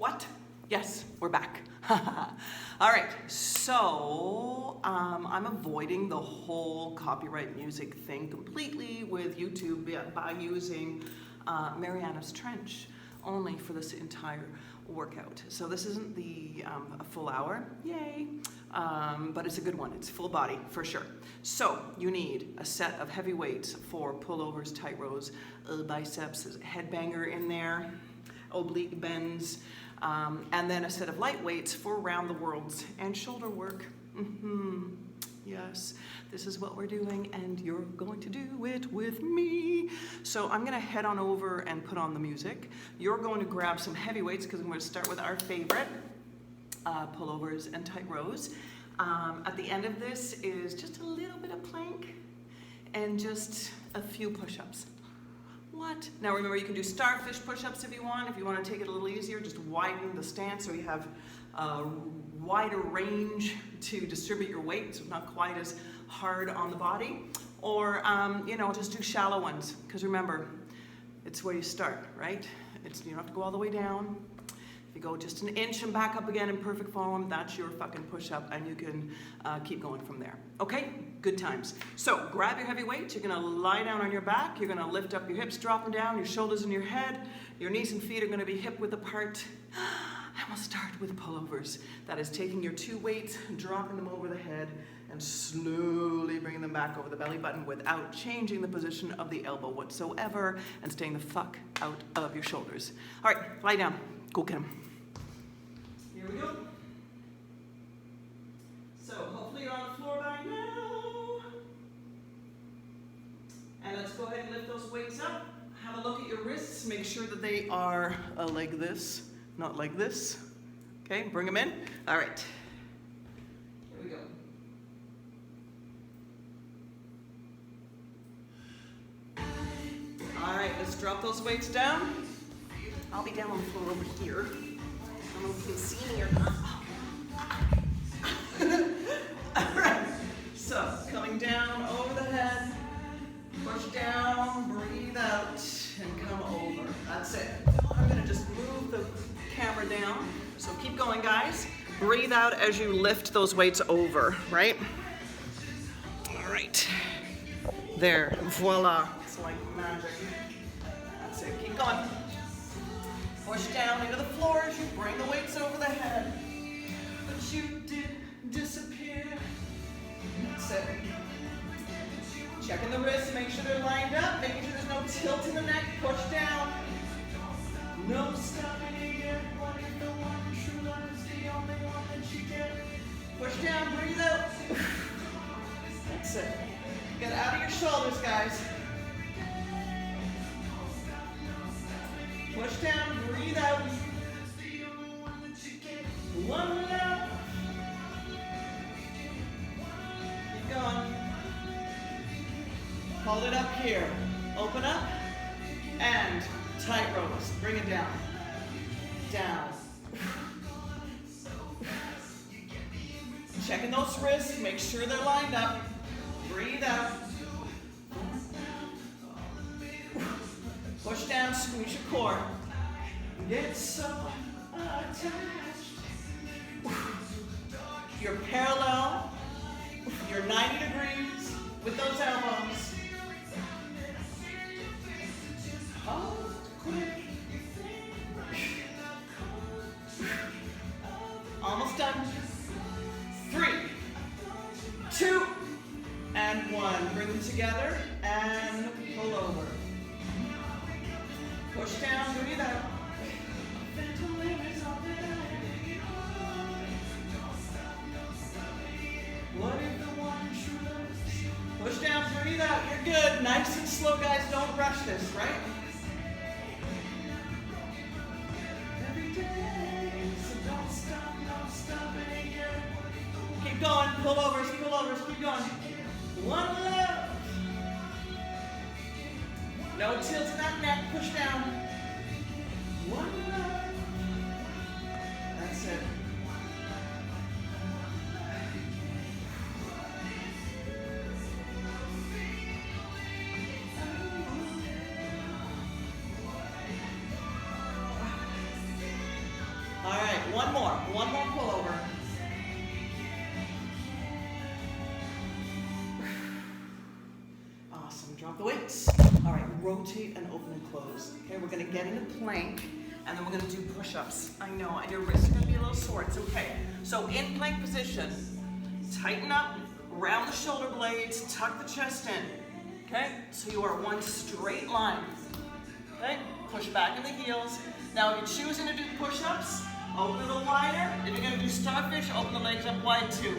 What? Yes, we're back. All right, so I'm avoiding the whole copyright music thing completely with YouTube by using Marianas Trench only for this entire workout. So this isn't the a full hour, yay, but it's a good one. It's full body for sure. So you need a set of heavy weights for pullovers, tight rows, biceps, headbanger in there, oblique bends, and then a set of light weights for round the worlds and shoulder work. Yes, this is what we're doing, and you're going to do it with me. So I'm gonna head on over and put on the music. You're going to grab some heavy weights because I'm going to start with our favorite, pullovers and tight rows. At the end of this is just a little bit of plank and just a few push-ups. What? Now remember, you can do starfish push-ups if you want. If you want to take it a little easier, just widen the stance so you have a wider range to distribute your weight, so it's not quite as hard on the body. Or, you know, just do shallow ones, because remember, it's where you start, right? You don't have to go all the way down. If you go just an inch and back up again in perfect form, that's your fucking push-up, and you can keep going from there. Okay? Good times. So grab your heavy weights. You're going to lie down on your back. You're going to lift up your hips, drop them down, your shoulders and your head. Your knees and feet are going to be hip-width apart. And we'll start with pullovers. That is taking your two weights, dropping them over the head, and slowly bringing them back over the belly button without changing the position of the elbow whatsoever, and staying the fuck out of your shoulders. All right, lie down. Go get them. Here we go. So hopefully you're on the floor by now. And let's go ahead and lift those weights up. Have a look at your wrists. Make sure that they are like this, not like this. Okay, bring them in. All right. Here we go. All right, let's drop those weights down. I'll be down on the floor over here. I don't know if you can see me or not. All right, so coming down over the head, push down, breathe out, and come over. That's it. I'm gonna just move the camera down. So keep going, guys. Breathe out as you lift those weights over, right? All right. There, voila. It's like magic. That's it, keep going. Push down into the floor as you bring the weights over the head. But you did disappear. That's it. Checking the wrists, make sure they're lined up, making sure there's no tilt in the neck. Push down. No stopping again. What if the one true love is the only one that you get? Push down, breathe out. That's it. Get out of your shoulders, guys. Push down, breathe out. One love. Keep going. Hold it up here. Open up. And tight rows. Bring it down. Down. Checking those wrists. Make sure they're lined up. Breathe out. Push down, squeeze your core. Get so attached. You're parallel. You're 90 degrees with those elbows. Hold quick. Almost done. 3, 2, and 1. Bring them together and pull over. Push down, breathe out. What if the one true love? Push down, breathe out. You're good. Nice and slow, guys. Don't rush this, right? Every day, so don't stop it again. Keep going. Pullovers, keep going. One love. No tilt in that neck, push down. One love. That's it. one more pullover. Awesome, drop the weights. All right, rotate and open and close. Okay, we're gonna get into plank, and then we're gonna do push-ups. I know, and your wrists are gonna be a little sore, it's okay. So in plank position, tighten up, round the shoulder blades, tuck the chest in. Okay, so you are one straight line. Okay, push back in the heels. Now if you're choosing to do push-ups, open a little wider. If you're gonna do starfish, open the legs up wide too.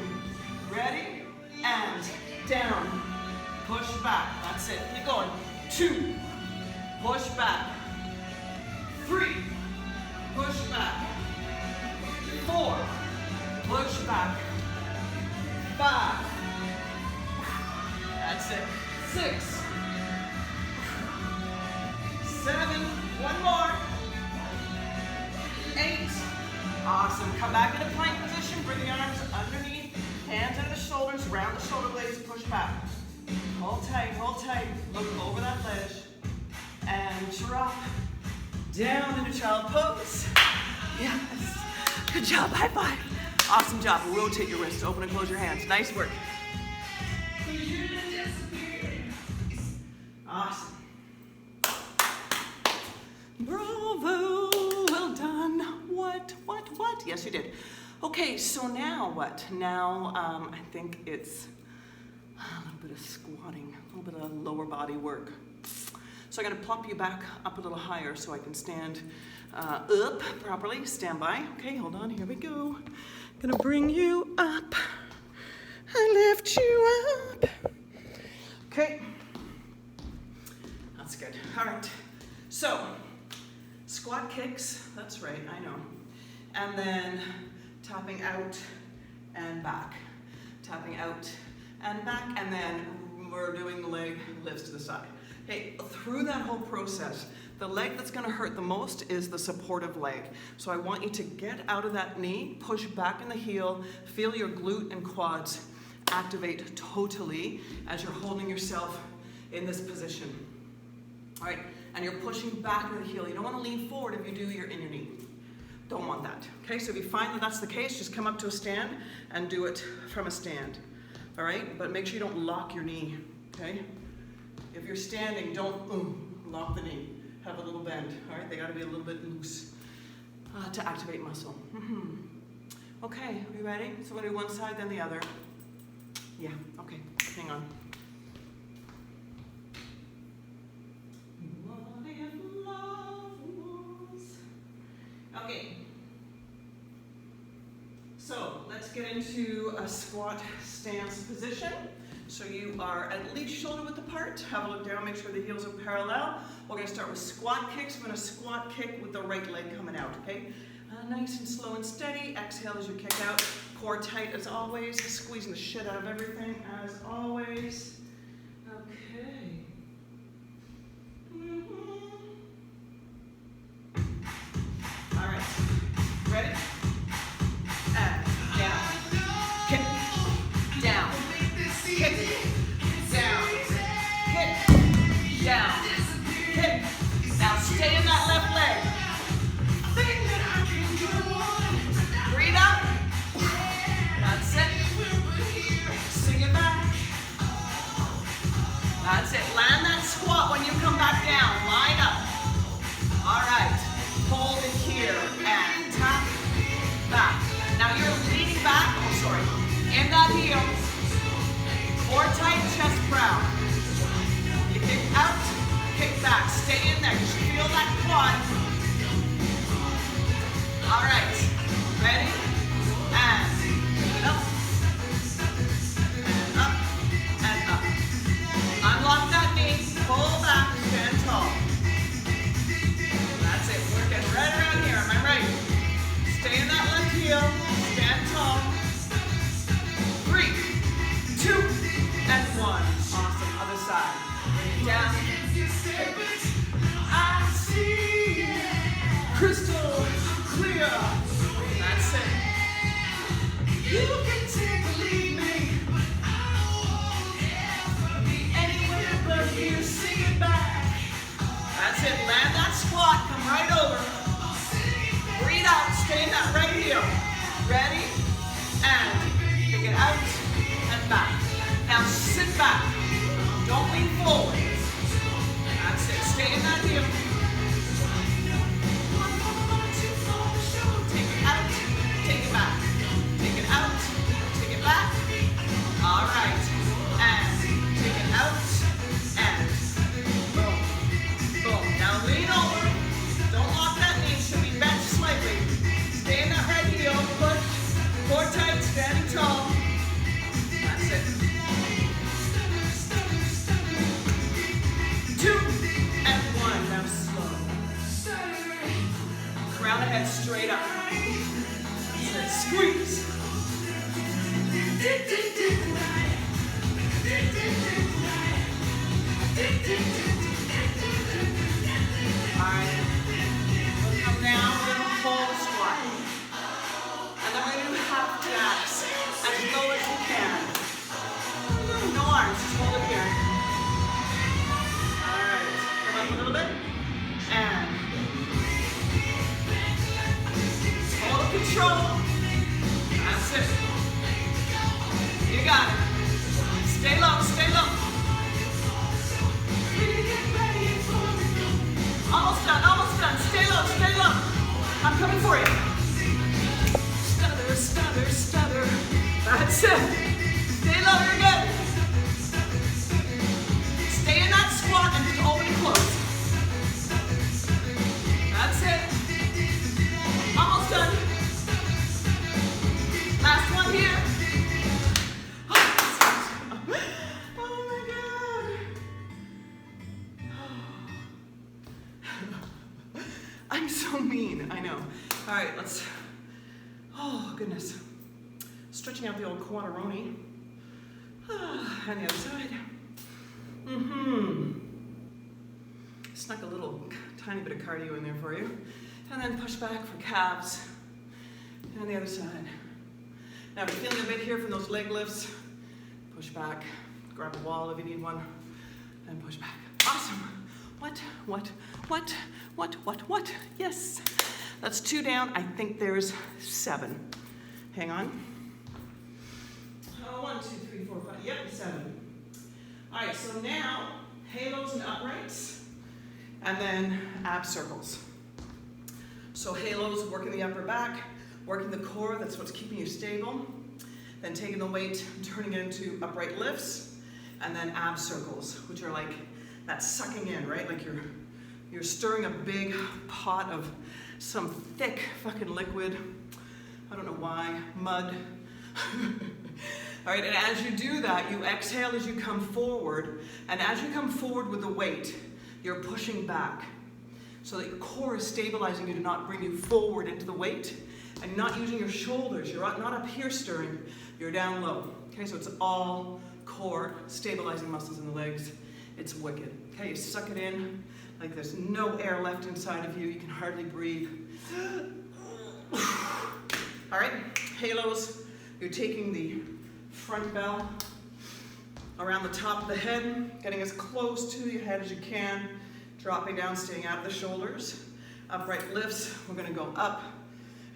Ready? And down. Push back. That's it. Keep going. 2. Push back. 3. Push back. 4. Push back. 5. That's it. 6. 7. One more. 8. Awesome. Come back into plank position. Bring the arms underneath. Hands under the shoulders. Round the shoulder blades. Push back. Hold tight, hold tight. Look over that ledge. And drop. Down into child pose. Yes. Good job. High five. Awesome job. Rotate your wrists. Open and close your hands. Nice work. Awesome. Bravo. Well done. What? Yes, you did. Okay, so now what? Now, I think it's a little bit of squatting, a little bit of lower body work. So I'm gonna plop you back up a little higher so I can stand up properly. Stand by. Okay, hold on, here we go. Gonna bring you up. I lift you up. Okay. That's good. All right. So, squat kicks, that's right, I know. And then tapping out and back. Tapping out and back, and then we're doing the leg lifts to the side. Hey, through that whole process, the leg that's gonna hurt the most is the supportive leg. So I want you to get out of that knee, push back in the heel, feel your glute and quads activate totally as you're holding yourself in this position. All right, and you're pushing back in the heel. You don't wanna lean forward. If you do, you're in your knee. Don't want that. Okay, so if you find that that's the case, just come up to a stand and do it from a stand. All right, but make sure you don't lock your knee, okay? If you're standing, don't lock the knee. Have a little bend, all right? They gotta be a little bit loose to activate muscle. Okay, are you ready? So we're gonna do one side, then the other. Yeah, okay, hang on. Okay. So let's get into a squat stance position. So you are at least shoulder width apart. Have a look down, make sure the heels are parallel. We're gonna start with squat kicks. We're gonna squat kick with the right leg coming out, okay? Nice and slow and steady. Exhale as you kick out. Core tight as always. Squeezing the shit out of everything as always. Okay. All right. Ready? And down. Kick. Down. Kick. Down. Kick. Down. Kick. Now stay in that left leg. Breathe out. That's it. Sing it back. That's it. Land that squat when you come back down. Line up. All right. Hold it here and tap back. Now you're leaning back. Oh, sorry. In that heel. Core tight, chest proud. You kick out, kick back. Stay in there. You should feel that quad. All right. Ready? And up. And up. And up. Unlock that knee. Pull back. Stand tall. That's it. Working right around here. Am I right? Stay in that left heel. Stand tall. 3, 2, and 1. Awesome. Other side. Bring it down. I see crystal clear. That's it. You can take or leave me. Be anywhere but here. Sing it back. That's it. Land that squat. Come right over. Breathe out. Stay in that right heel. Ready? And take it out and back. Now sit back. Don't lean forward. That's it. Stay in that heel. Take it out. Take it back. Take it out. Take it back. All right. And take it out. And boom. Boom. Now lean over. Don't lock that knee. Should be bent slightly. Stay in that right heel. Push. Core tight. Standing tall. That's it. 2 and 1. Now slow. Crown the head straight up. That's it. Squeeze. Alright. We'll come down. We're going to hold a squat. And then we're going to do half jacks as low as you can. No arms, just hold it here. Alright. Come up a little bit. And hold control. That's it. You got it. Stay low, stay low. Almost done, almost done. Stay low, stay low. I'm coming for you. Stutter, stutter, stutter. That's it. Stay low, you're good. Stay in that squat and just open and close. That's it. Almost done. Last one here. Oh my God. I'm so mean, I know. All right, let's, oh goodness. Stretching out the old quadroni. And the other side. Snuck a little tiny bit of cardio in there for you. And then push back for calves. And the other side. Now if you're feeling a bit here from those leg lifts, push back, grab a wall if you need one, and push back. Awesome. What? Yes. That's 2 down. I think there's 7. Hang on. 1, 2, 3, 4, 5. Yep, 7. All right, so now halos and uprights, and then ab circles. So halos, working the upper back, working the core, that's what's keeping you stable. Then taking the weight, turning it into upright lifts, and then ab circles, which are like that sucking in, right? Like you're stirring a big pot of some thick fucking liquid. I don't know why, mud. All right, and as you do that, you exhale as you come forward, and as you come forward with the weight, you're pushing back so that your core is stabilizing you to not bring you forward into the weight, and not using your shoulders. You're not up here stirring, you're down low. Okay, so it's all core, stabilizing muscles in the legs. It's wicked. Okay, you suck it in like there's no air left inside of you. You can hardly breathe. All right, halos. You're taking the front bell around the top of the head, getting as close to your head as you can, dropping down, staying out of the shoulders. Upright lifts, we're gonna go up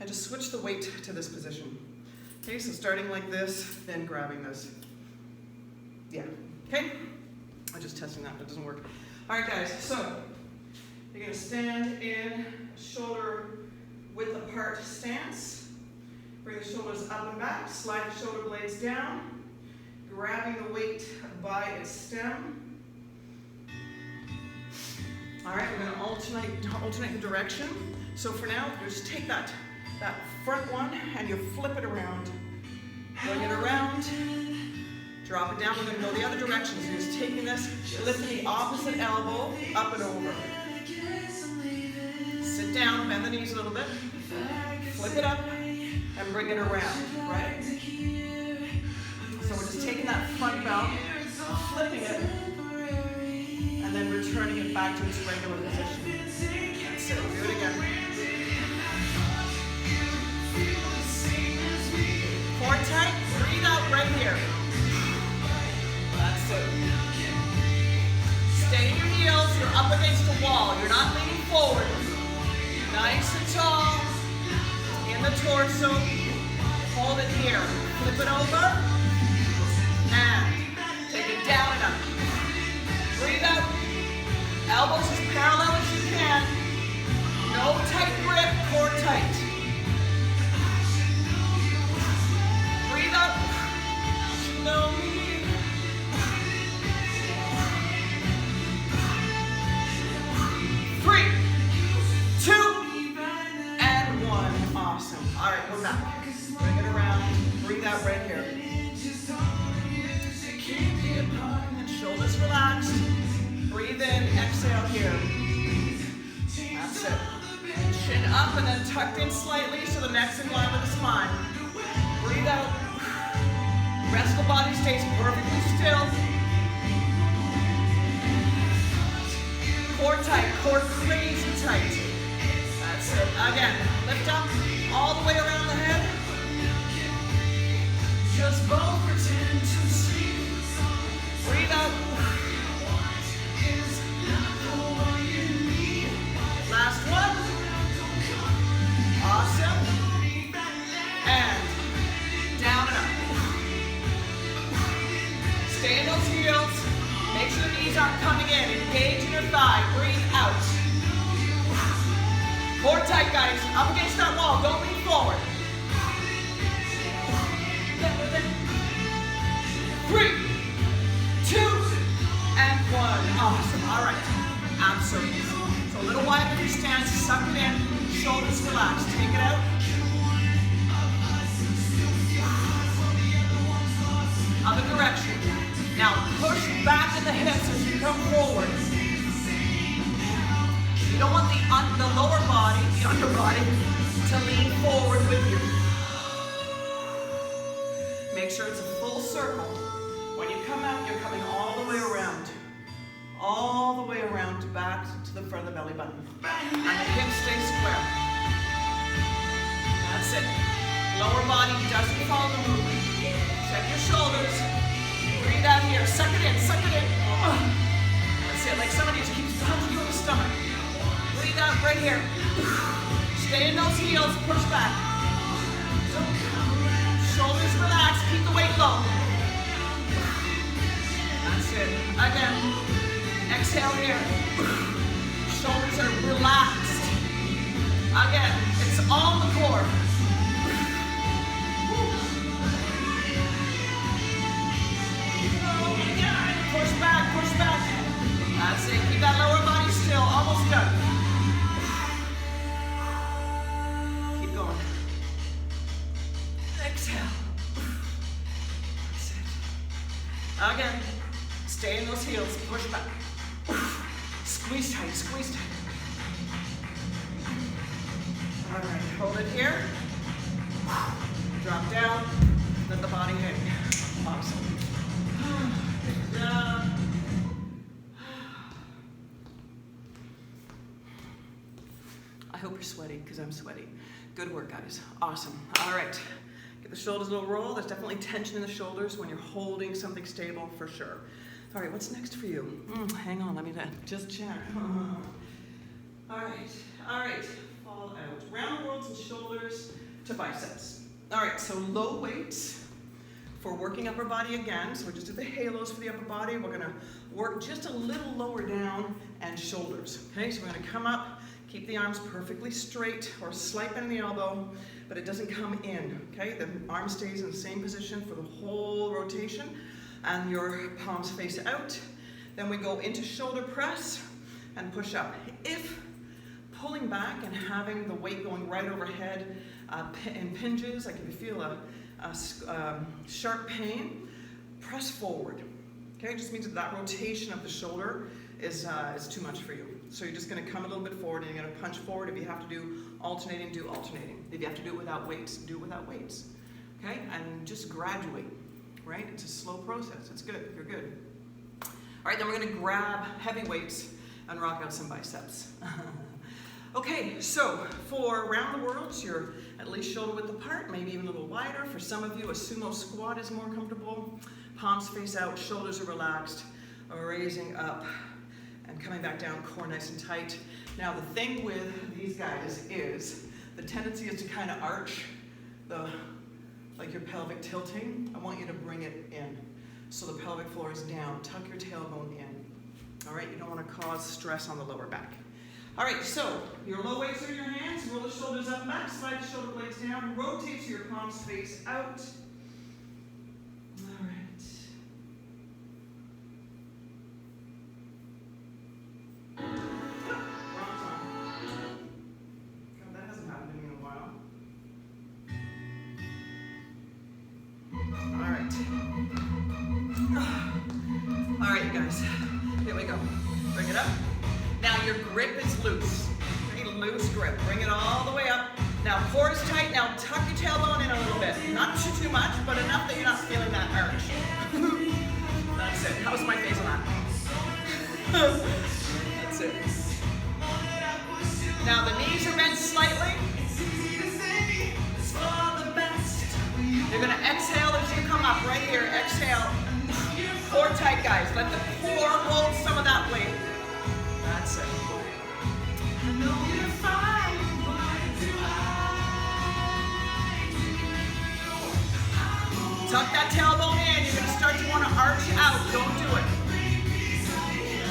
and just switch the weight to this position. Okay, so starting like this, then grabbing this. Yeah, okay? I'm just testing that, but it doesn't work. All right, guys, so you're gonna stand in shoulder width apart stance. Bring the shoulders up and back, slide the shoulder blades down, grabbing the weight by its stem. All right, we're gonna alternate the direction. So for now, you just take that front one and you flip it around. Bring it around, drop it down. We're gonna go the other direction. So you're just taking this, lifting the opposite elbow up and over. Sit down, bend the knees a little bit, flip it up, and bring it around, right? So we're just taking that front bell, flipping it, and then returning it back to its regular position. That's it, do it again. Core tight, breathe out right here. That's it. Stay in your heels, you're up against the wall. You're not leaning forward. Nice and tall. In the torso. Hold it here. Flip it over. And take it down and up. Breathe out. Elbows as parallel as you can. No tight grip, core tight. Breathe up. You know me. 3, 2, and 1. Awesome. All right, we're back. Bring it around. Breathe out right here. And shoulders relaxed. Breathe in. Exhale here. That's it. Chin up and then tucked in slightly so the neck's in line with the spine. Breathe out. Rest of the body stays perfectly still. Core tight, core crazy tight. That's it. Again, lift up all the way around the head. Just both pretend to sleep. Breathe out. Last one. Awesome. And down and up. Stay in those heels. Make sure the knees aren't coming in. Engage in your thigh. Breathe out. Core tight, guys. Up against that wall. Don't lean forward. 3, 2, and 1. Awesome. All right. Absolutely. So a little wider in your stance. Suck it in. Shoulders relaxed. Take it out. Other direction. Now push back in the hips as you come forward. You don't want the lower body, the underbody, to lean forward with you. Make sure it's a full circle. When you come out, you're coming all the way around. All the way around back to the front of the belly button. And the hips stay square. That's it. Lower body doesn't follow the movement. Check your shoulders. Breathe out here. Suck it in. Suck it in. That's it. Like somebody just keeps punching you in the stomach. Breathe out right here. Stay in those heels. Push back. Shoulders relaxed. Keep the weight low. That's it. Again. Exhale here. Shoulders are relaxed. Again. It's all the core. Push back, push back. That's it. Keep that lower body still. Almost done. Keep going. Exhale. That's it. Again. Stay in those heels. Push back. Squeeze tight, squeeze tight. All right. Hold it here. Drop down. Let the body hang. Awesome. Down. I hope you're sweaty because I'm sweaty. Good work, guys. Awesome. All right. Get the shoulders a little roll. There's definitely tension in the shoulders when you're holding something stable for sure. All right, what's next for you? Hang on, let me just check. All right. Fall out. Round worlds and shoulders to biceps. All right, so low weights. For working upper body again, so we just did the halos for the upper body. We're gonna work just a little lower down and shoulders. Okay, so we're gonna come up, keep the arms perfectly straight or slight bend in the elbow, but it doesn't come in. Okay, the arm stays in the same position for the whole rotation, and your palms face out. Then we go into shoulder press and push up. If pulling back and having the weight going right overhead impinges, like if you feel a sharp pain, press forward. Okay, it just means that rotation of the shoulder is too much for you. So you're just going to come a little bit forward and you're going to punch forward. If you have to do alternating, do alternating. If you have to do it without weights, do it without weights. Okay, and just graduate, right? It's a slow process. It's good. You're good. All right, then we're going to grab heavy weights and rock out some biceps. Okay, so for round the worlds, you're at least shoulder width apart, maybe even a little wider. For some of you, a sumo squat is more comfortable. Palms face out, shoulders are relaxed, raising up and coming back down, core nice and tight. Now the thing with these guys is the tendency is to kind of arch the like your pelvic tilting, I want you to bring it in. So the pelvic floor is down. Tuck your tailbone in. All right, you don't want to cause stress on the lower back. All right, so your low weights are in your hands. Roll the shoulders up and back. Slide the shoulder blades down. Rotate so your palms face out. All right. Wrong side. God, that hasn't happened to me in a while. All right. All right, you guys. Here we go. Bring it up. Now your grip is loose. Pretty loose grip. Bring it all the way up. Now core is tight. Now tuck your tailbone in a little bit. Not too much, but enough that you're not feeling that arch. That's it. How's my face on that? That's it. Now the knees are bent slightly. You're going to exhale as you come up right here. Exhale. Core tight, guys. Let the core hold some of that weight. That's it. Tuck that tailbone in. You're going to start to want to arch out. Don't do it.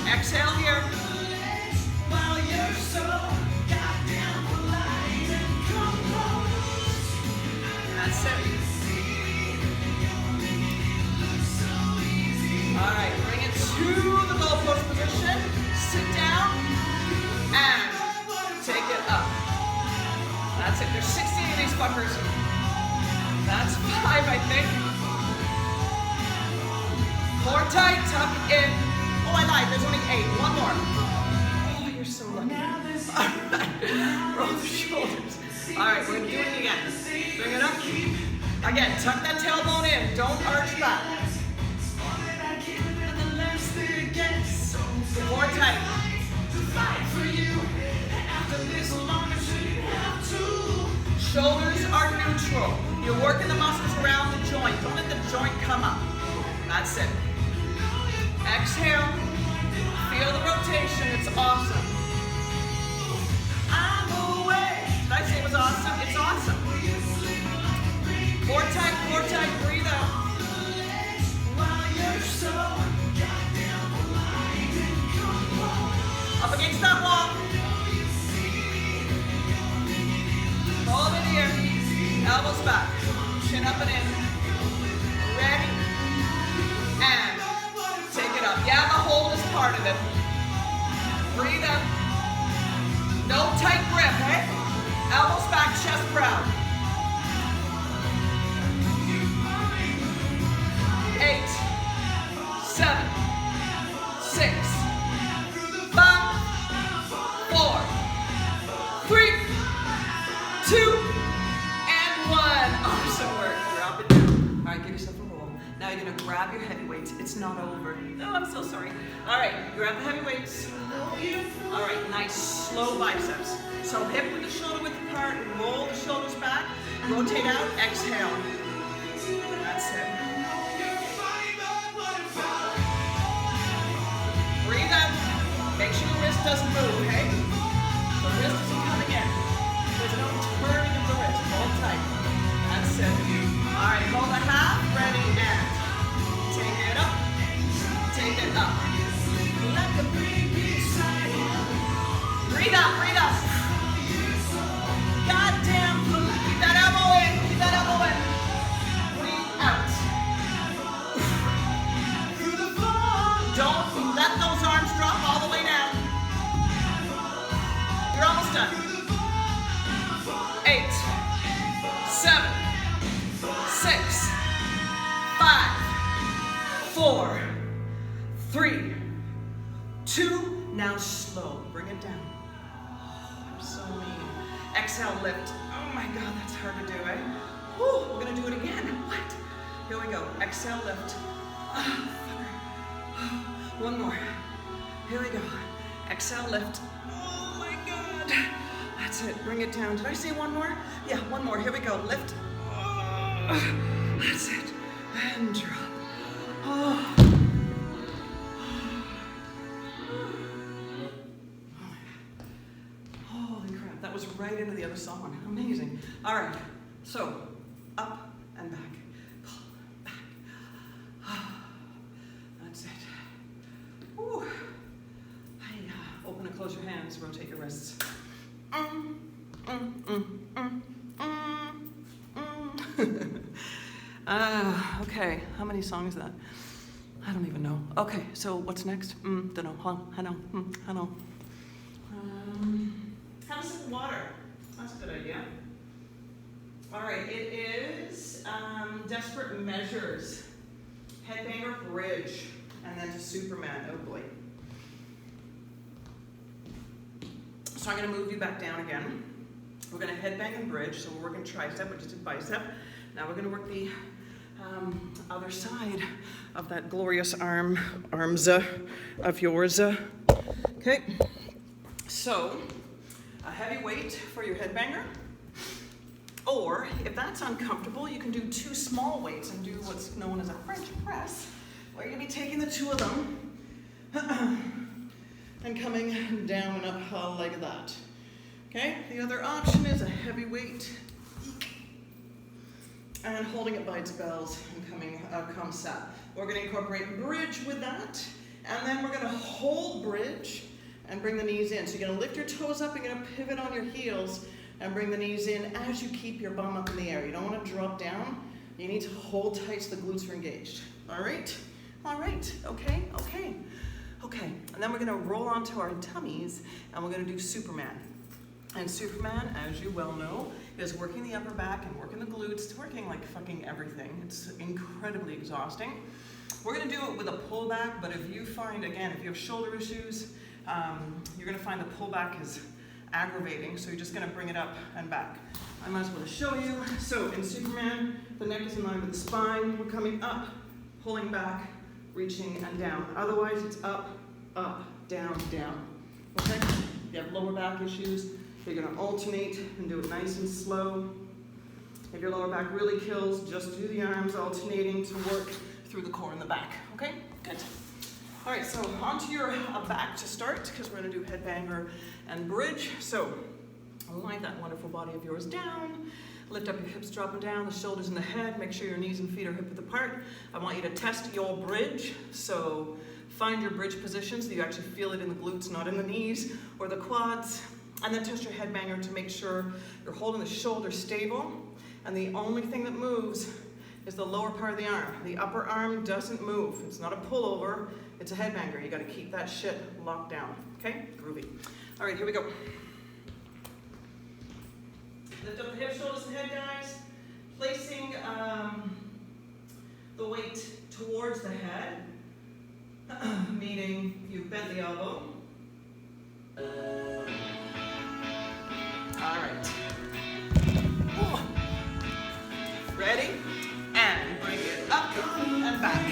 Exhale here. While you're so goddamn polite and composed. That's it. All right, bring it to the goalpost position. Sit down and take it up. That's it. There's 60 of these fuckers. That's 5, I think. Core tight, tuck in. Oh, I lied. There's only 8. One more. Oh, you're so lucky. All right. Roll the shoulders. All right, we're going to do it again. Bring it up. Again, tuck that tailbone in. Don't arch back. Core tight. Shoulders are neutral. You're working the muscles around the joint. Don't let the joint come up. That's it. Exhale. Feel the rotation. It's awesome. I'm away. Did I say it was awesome? It's awesome. Core tight, breathe out. While you're so up against that wall. Hold it here. Elbows back. Chin up and in. Ready. And take it up. Yeah, the hold is part of it. Breathe up. No tight grip, eh? Elbows back, chest proud. 8, 7, 6, 5, 4, 3, 2, and 1. Awesome work. Drop it down. All right, give yourself a roll. Now you're going to grab your heavy weights. It's not over. Oh, I'm so sorry. All right, grab the heavy weights. All right, nice slow biceps. So hip with the shoulder width apart. Roll the shoulders back. Rotate out. Exhale. That's it. Breathe out. Make sure the wrist doesn't move, okay? The wrist isn't coming in. There's no turning of the wrist. Hold tight. That's it. All right, hold a half. Ready, and take it up. Take it up. Let the baby side. Breathe out, breathe out. Goddamn. Keep that elbow in. Keep that elbow in. Breathe out. Don't let those arms drop all the way down. You're almost done. 8, 7, 6, 5, 4, 3, 2. Now slow. Bring it down. Oh, I'm so mean. Exhale, lift. Oh my God, that's hard to do, eh? Whew, we're gonna do it again. What? Here we go. Exhale, lift. One more. Here we go. Exhale, lift. Oh my God. That's it. Bring it down. Did I say one more? Yeah, one more. Here we go. Lift. That's it. And drop. Oh. Holy crap. That was right into the other song. Amazing. All right. So, up and back, pull, back. That's it. Woo. Hey, open and close your hands, rotate your wrists. Okay, how many songs is that? I don't even know. Okay, so what's next? Don't know. I know. I know. Have a sip of water. That's a good idea. All right, it is Desperate Measures, Headbanger Bridge, and then to Superman. Oh boy. So I'm going to move you back down again. We're going to headbang and bridge, so we're working tricep, which is a bicep. Now we're going to work the other side of that glorious arms of yours. Okay, so a heavy weight for your headbanger, or if that's uncomfortable, you can do 2 small weights and do what's known as a French press, where you're going to be taking the 2 of them and coming down and up like that. Okay, the other option is a heavy weight and holding it by its bells and coming come sat. We're going to incorporate bridge with that, and then we're going to hold bridge and bring the knees in. So you're going to lift your toes up, you're going to pivot on your heels and bring the knees in as you keep your bum up in the air. You don't want to drop down. You need to hold tight so the glutes are engaged. All right? All right. Okay, okay. Okay, and then we're going to roll onto our tummies and we're going to do Superman. And Superman, as you well know, is working the upper back and working the glutes. It's working like fucking everything. It's incredibly exhausting. We're going to do it with a pullback, but if you find, again, if you have shoulder issues, you're going to find the pullback is aggravating, so you're just going to bring it up and back. I might as well show you. So in Superman, the neck is in line with the spine. We're coming up, pulling back, reaching and down. Otherwise, it's up, up, down, down. Okay? If you have lower back issues, you're going to alternate and do it nice and slow. If your lower back really kills, just do the arms alternating to work through the core and the back. Okay? Good. All right, so onto your back to start, because we're going to do headbanger and bridge. So lie that wonderful body of yours down. Lift up your hips, drop them down, the shoulders and the head. Make sure your knees and feet are hip width apart. I want you to test your bridge. So find your bridge position so you actually feel it in the glutes, not in the knees or the quads. And then test your headbanger to make sure you're holding the shoulder stable. And the only thing that moves is the lower part of the arm. The upper arm doesn't move. It's not a pullover, it's a headbanger. You gotta keep that shit locked down. Okay? Groovy. All right, here we go. Lift up the hips, shoulders, and head, guys. Placing the weight towards the head, meaning you've bent the elbow. All right. Oh. Ready? And bring it up and back.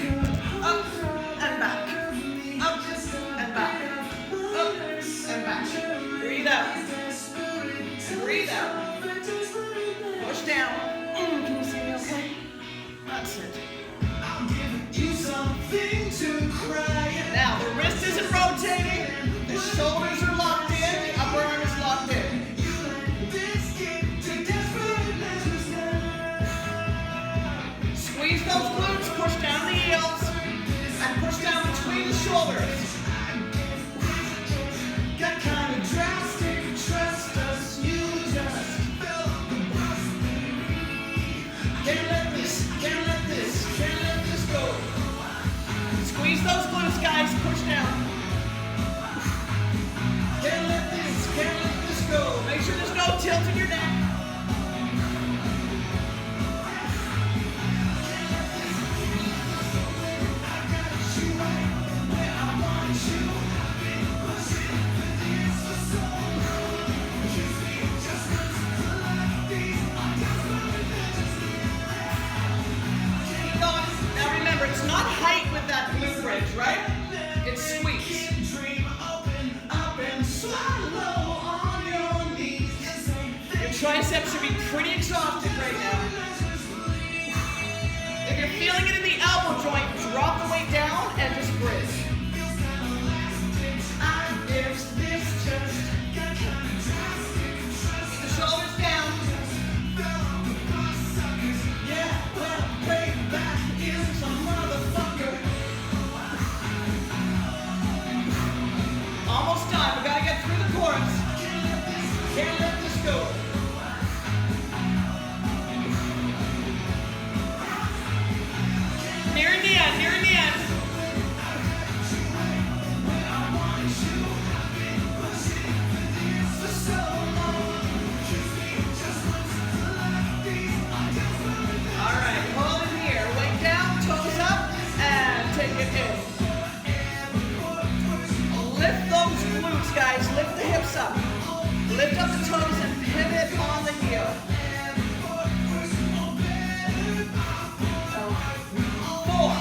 Up and back. Up and back. Up and back. Breathe out. And breathe out. Push down. Can you see me okay? That's it. I'll give you something to cry. Now the wrist isn't rotating. The shoulders are locked in. The upper arm is locked in. Squeeze those glutes, push down the heels, and push down between the shoulders. Got kind of drastic, trust us, use us. Can't let this go. Squeeze those glutes, guys, push down. Can't let this go. Make sure there's no tilt in your neck. It's not height with that glute bridge, right? It's squeeze. Your triceps should be pretty exhausted right now. If you're feeling it in the elbow joint, drop the weight down and just bridge. Keep the shoulders down. Yeah. Lift up the toes and pivot on the heel. 4,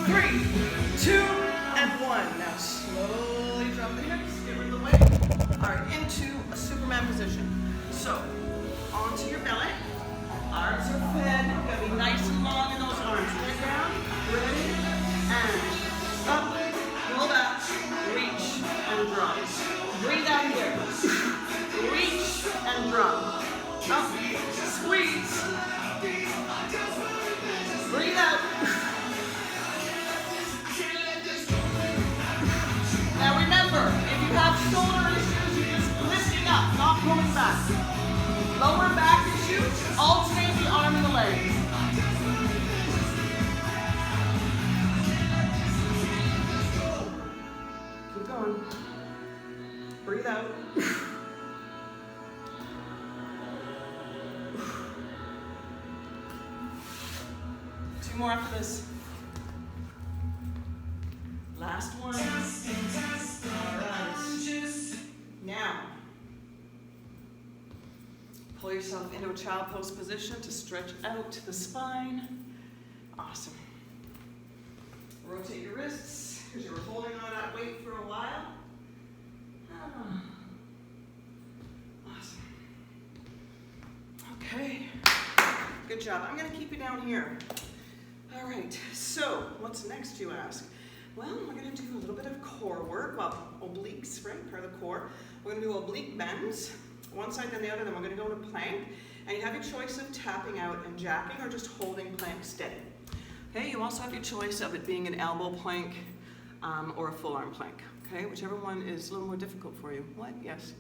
3, 2, and 1. Now slowly drop the hips, get rid of the weight. All right, into a Superman position. So, onto your belly. Arms are fed. You're going to be nice and long in those arms. Right down, ready, and up, pull back, reach, and drop. Breathe out here. Reach and drop. Up, squeeze. Breathe out. Now remember, if you have shoulder issues, you're just lifting up, not pulling back. Lower back issues, alternate the arm and the leg. Keep going. Breathe out. 2 more after this. Last one. All right. Now, pull yourself into a child pose position to stretch out the spine. Awesome. Rotate your wrists because you were holding on that weight for a while. Awesome. Okay. Good job. I'm going to keep you down here. All right. So, what's next, you ask? Well, we're going to do a little bit of core work. Well, obliques, right? Part of the core. We're going to do oblique bends. One side then the other, then we're going to go to plank. And you have your choice of tapping out and jacking or just holding plank steady. Okay, you also have your choice of it being an elbow plank or a full arm plank. Okay, whichever one is a little more difficult for you. What? Yes.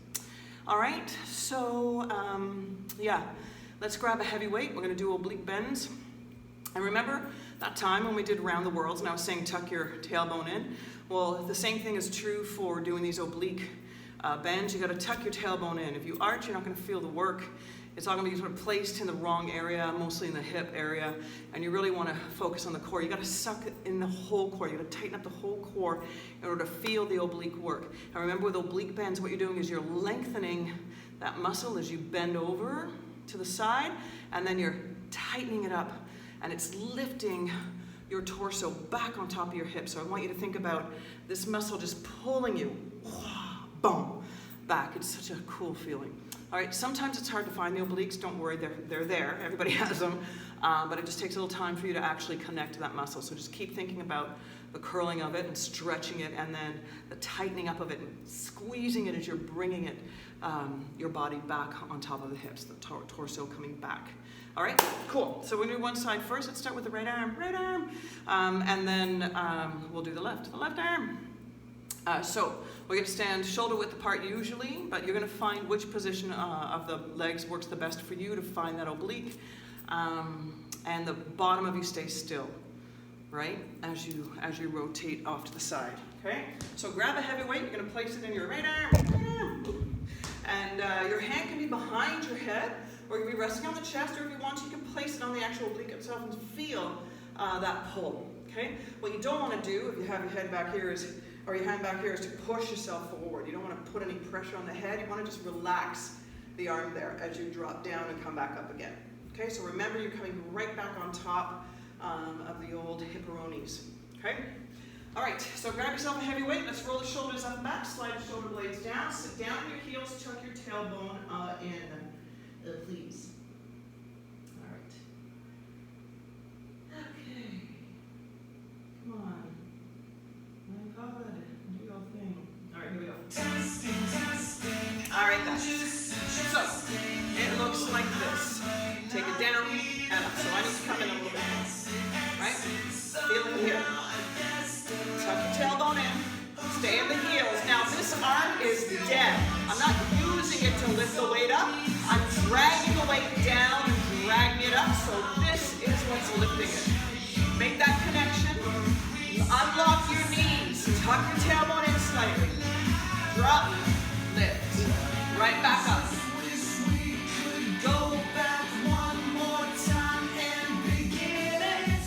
All right, so yeah, let's grab a heavy weight. We're going to do oblique bends. And remember that time when we did round the worlds and I was saying tuck your tailbone in? Well, the same thing is true for doing these oblique bends. You got to tuck your tailbone in. If you arch, you're not going to feel the work. It's all going to be sort of placed in the wrong area, mostly in the hip area, and you really want to focus on the core. You got to suck it in the whole core. You got to tighten up the whole core in order to feel the oblique work. And remember, with oblique bends, what you're doing is you're lengthening that muscle as you bend over to the side, and then you're tightening it up, and it's lifting your torso back on top of your hips. So I want you to think about this muscle just pulling you, boom, back. It's such a cool feeling. All right, sometimes it's hard to find the obliques. Don't worry, they're there. Everybody has them. But it just takes a little time for you to actually connect to that muscle. So just keep thinking about the curling of it and stretching it, and then the tightening up of it and squeezing it as you're bringing it, your body back on top of the hips, the torso coming back. All right, cool. So we're going to do one side first. Let's start with the right arm, and then we'll do the left arm. So we're going to stand shoulder width apart usually, but you're going to find which position of the legs works the best for you to find that oblique. And the bottom of you stays still, right? As you rotate off to the side, okay? So grab a heavy weight. You're going to place it in your right arm. And your hand can be behind your head, or you can be resting on the chest, or if you want to, you can place it on the actual oblique itself and feel that pull, okay? What you don't want to do if you have your head back here is, or your hand back here, is to push yourself forward. You don't want to put any pressure on the head. You want to just relax the arm there as you drop down and come back up again. Okay, so remember you're coming right back on top of the old hipperonis. Okay? All right, so grab yourself a heavy weight. Let's roll the shoulders up and back, slide the shoulder blades down, sit down on your heels, tuck your tailbone in, please. All right. Okay. Come on. Do your thing. All right, here we go. All right, guys. So, it looks like this. Take it down and up. So I need to come in a little bit more. Right? Feeling here. Tuck your tailbone in. Stay in the heels. Now, this arm is dead. I'm not using it to lift the weight up. I'm dragging the weight down and dragging it up. So this is what's lifting it. Make that connection. Unlock your knees. Tuck your tailbone in slightly. Drop. Lift. Right back up. Go back one more time and begin it.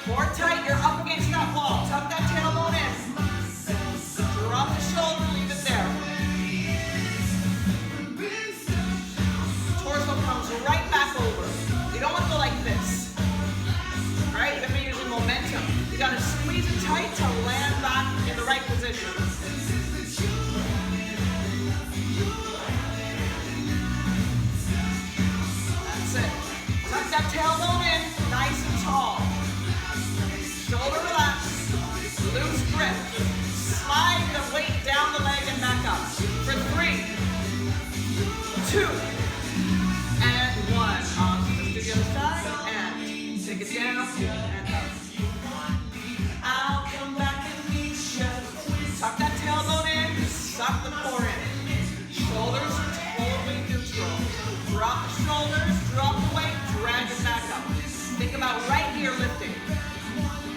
Core tight. You're up against that wall. Tuck that tailbone in. Drop the shoulder. Leave it there. gotta squeeze it tight to land back in the right position. That's it. Tuck that tailbone in, nice and tall. Shoulder relax, loose grip. Slide the weight down the leg and back up. For 3, 2, and 1. Awesome. Let's do the other side and take it down and up. I'll come back and meet you. Tuck that tailbone in, suck the core in. Shoulders are totally neutral. Drop the shoulders, drop the weight, drag it back up. Think about right here lifting.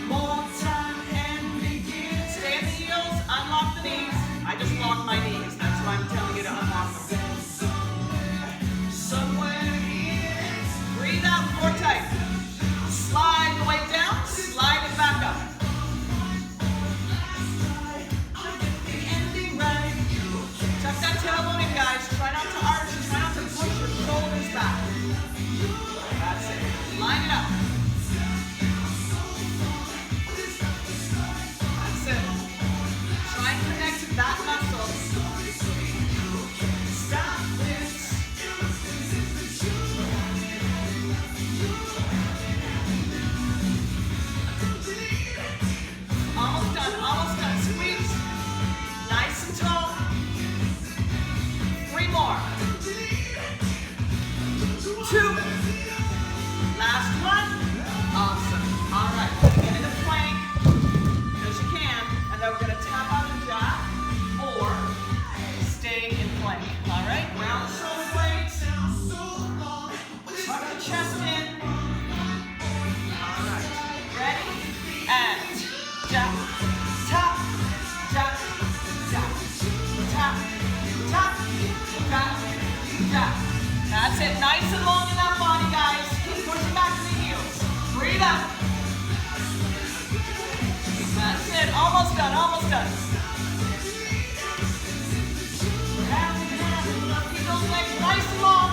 More time and begin. Stay in the heels, unlock the knees. I just lock my knees. That's why I'm telling you to unlock them. Somewhere here. Breathe out, core tight. Slide the weight down, slide it back up. Tuck that tailbone in, guys. Try not to arch, try not to push your shoulders back. That's it. Line it up. That's it. Try and connect to that muscle. Stop this. Almost done, almost done. Squeeze. Nice and tall. 3 more. 2. Last one. Awesome. All right. Get into plank as you can, and then we're going to tap out and jack or stay in plank. All right. Round the shoulder blades. Tuck the chest in. All right. Ready? And jack, tap, jack, jack, tap, tap, jack, jack. That's it. Nice and long in that body, guys. Keep pushing back to the heels. Breathe out. That's it. Almost done. Almost done. Hand in hand. Keep those legs nice and long.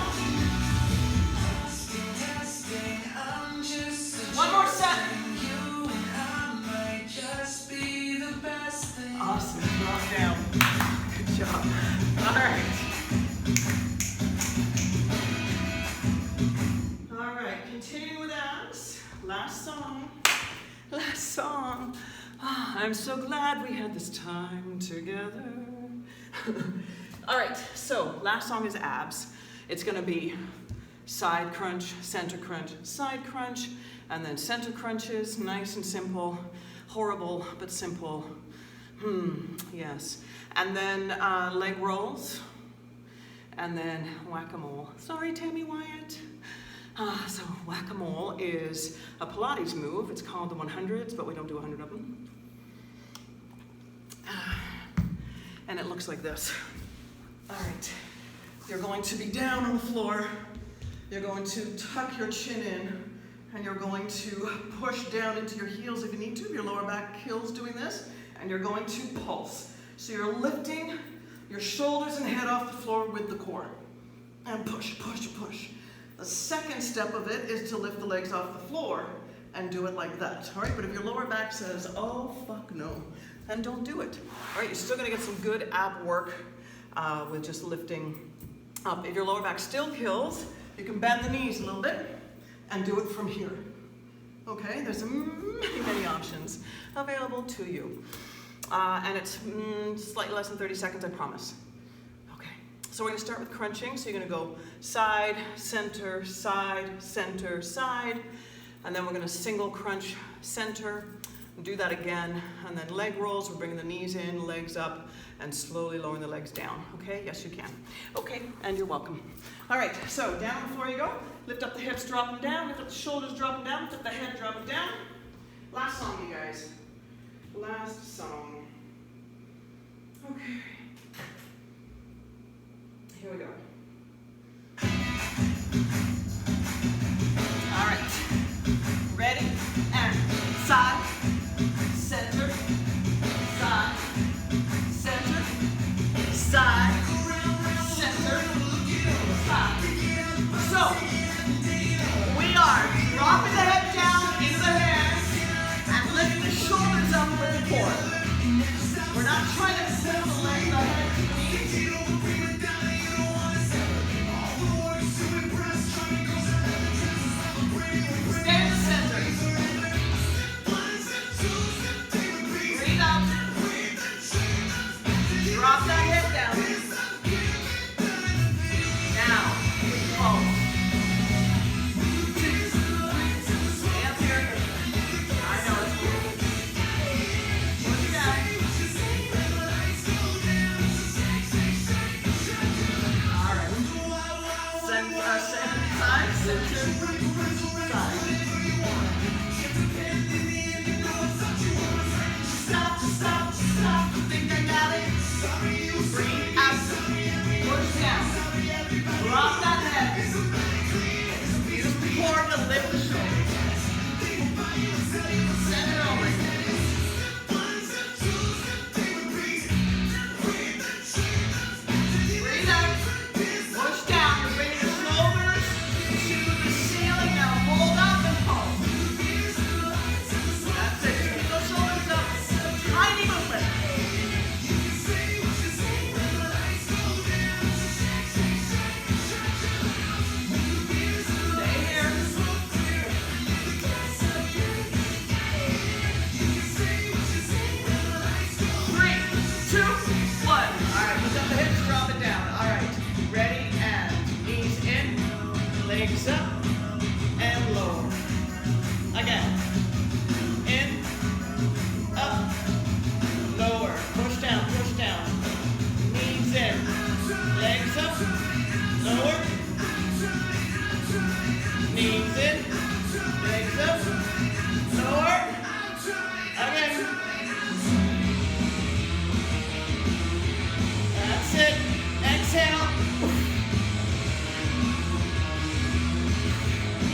One more set. Awesome. Drop down. Good job. All right. All right. Continuing with abs. Last song. Last song. Ah, I'm so glad we had this time together. All right. So last song is abs. It's going to be side crunch, center crunch, side crunch, and then center crunches. Nice and simple. Horrible, but simple. Yes. And then leg rolls. And then whack-a-mole. Sorry, Tammy Wyatt. So whack-a-mole is a Pilates move. It's called the 100s, but we don't do 100 of them. And it looks like this. All right. You're going to be down on the floor. You're going to tuck your chin in. And you're going to push down into your heels if you need to. Your lower back kills doing this. And you're going to pulse. So you're lifting your shoulders and head off the floor with the core. And push, push, push. The second step of it is to lift the legs off the floor and do it like that. All right, but if your lower back says, oh, fuck no, then don't do it. All right, you're still gonna get some good ab work with just lifting up. If your lower back still kills, you can bend the knees a little bit and do it from here. Okay, there's many options available to you. And it's slightly less than 30 seconds, I promise. Okay, so we're gonna start with crunching. So you're gonna go side, center, side, center, side. And then we're gonna single crunch center. Do that again. And then leg rolls, we're bringing the knees in, legs up, and slowly lowering the legs down. Okay, yes you can. Okay, and you're welcome. All right, so down on the floor you go. Lift up the hips, drop them down. Lift up the shoulders, drop them down. Lift up the head, drop them down. Last song, you guys. Last song. Okay. Here we go. All right. Ready? And side, center, side, center, side, center, side. So, we are dropping the head down into the hands and lifting the shoulders side. Stop, think I got it. Breathe out, push down, drop that head. Use the core to lift the shoulders. Send it over. Breathe out, push down. You bring your shoulders to the ceiling. Now hold up and pulse. That's it. Keep those shoulders up. Tiny movement. Stay here. 3, 2, 1. All right, lift up the hips, drop it down. All right, ready, and knees in, legs up, and lower. Again, in, up, lower. Push down, knees in, legs up, lower, knees in, legs up, lower. Again. That's it. Exhale.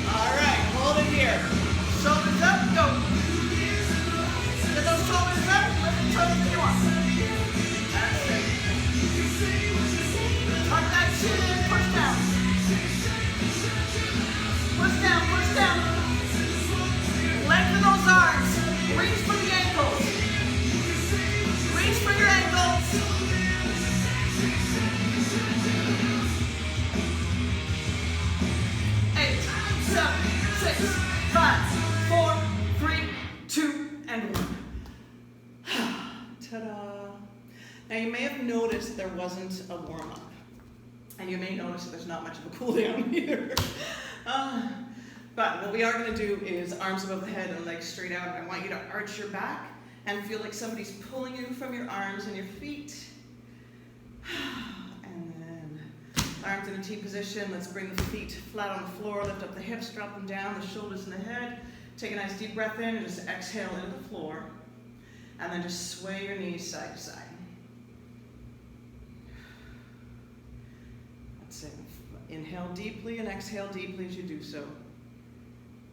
All right, hold it here. Shoulders up, go. Get those shoulders up, lift the toes if you want. That's it. Tuck that chin in, push down. Push down. Lengthen those arms. Reach for the ankles. Reach for your ankles. Eight, 7, 6, 5, 4, 3, 2, and 1. Ta-da. Now you may have noticed there wasn't a warm-up. And you may notice that there's not much of a cool down either. But what we are going to do is arms above the head and legs straight out. I want you to arch your back and feel like somebody's pulling you from your arms and your feet. And then arms in a T position. Let's bring the feet flat on the floor. Lift up the hips, drop them down, the shoulders and the head. Take a nice deep breath in and just exhale into the floor. And then just sway your knees side to side. That's it. Inhale deeply and exhale deeply as you do so.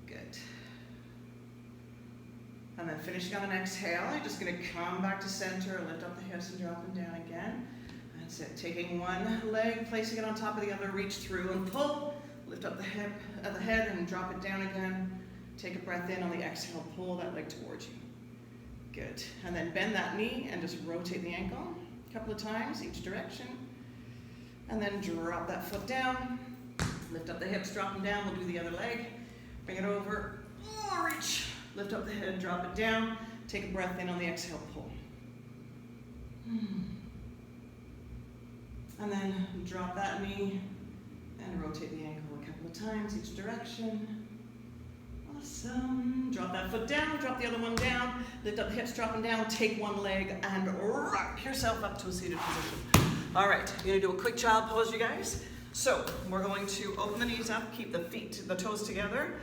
Good. And then finishing on an exhale, you're just going to come back to center, lift up the hips and drop them down again. That's it. Taking one leg, placing it on top of the other, reach through and pull. Lift up the head and drop it down again. Take a breath in on the exhale, pull that leg towards you. Good. And then bend that knee and just rotate the ankle a couple of times, each direction. And then drop that foot down. Lift up the hips, drop them down. We'll do the other leg. Bring it over. Oh, reach. Lift up the head, drop it down. Take a breath in on the exhale, pull. And then drop that knee and rotate the ankle a couple of times, each direction. Awesome. Drop that foot down, drop the other one down. Lift up the hips, drop them down. Take one leg and rock yourself up to a seated position. All right, you're gonna do a quick child pose, you guys. So we're going to open the knees up, keep the toes together.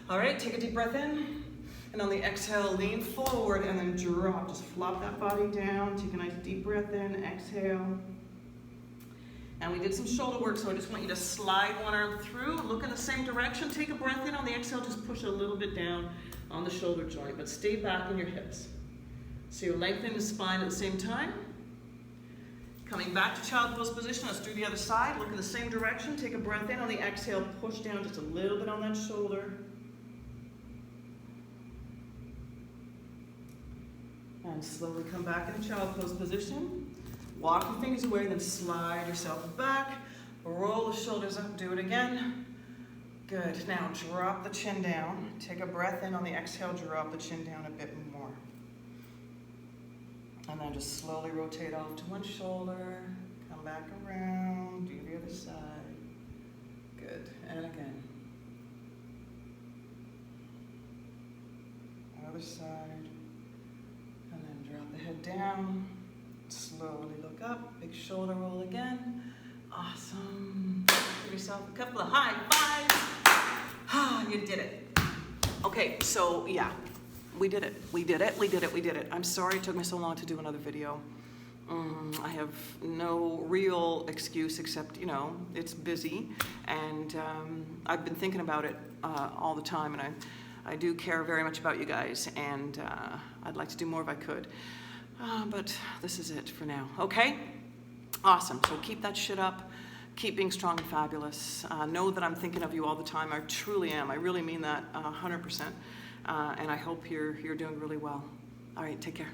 All right, take a deep breath in. And on the exhale, lean forward and then drop. Just flop that body down. Take a nice deep breath in, exhale. And we did some shoulder work, so I just want you to slide one arm through, look in the same direction, take a breath in. On the exhale, just push a little bit down on the shoulder joint, but stay back in your hips. So you're lengthening the spine at the same time. Coming back to child pose position, let's do the other side. Look in the same direction, take a breath in. On the exhale, push down just a little bit on that shoulder. And slowly come back into child pose position. Walk your fingers away, then slide yourself back. Roll the shoulders up, do it again. Good, now drop the chin down. Take a breath in. On the exhale, drop the chin down a bit more. And then just slowly rotate off to one shoulder. Come back around, do the other side. Good, and again. Other side. And then drop the head down. Slowly look up, big shoulder roll again. Awesome. Give yourself a couple of high fives. you did it. Okay, so yeah, we did it. We did it. We did it. We did it. I'm sorry it took me so long to do another video. I have no real excuse except, you know, it's busy, and I've been thinking about it all the time, and I do care very much about you guys, and I'd like to do more if I could. But this is it for now, okay? Awesome, so keep that shit up. Keep being strong and fabulous. Know that I'm thinking of you all the time. I truly am. I really mean that 100%. And I hope you're doing really well. All right, take care.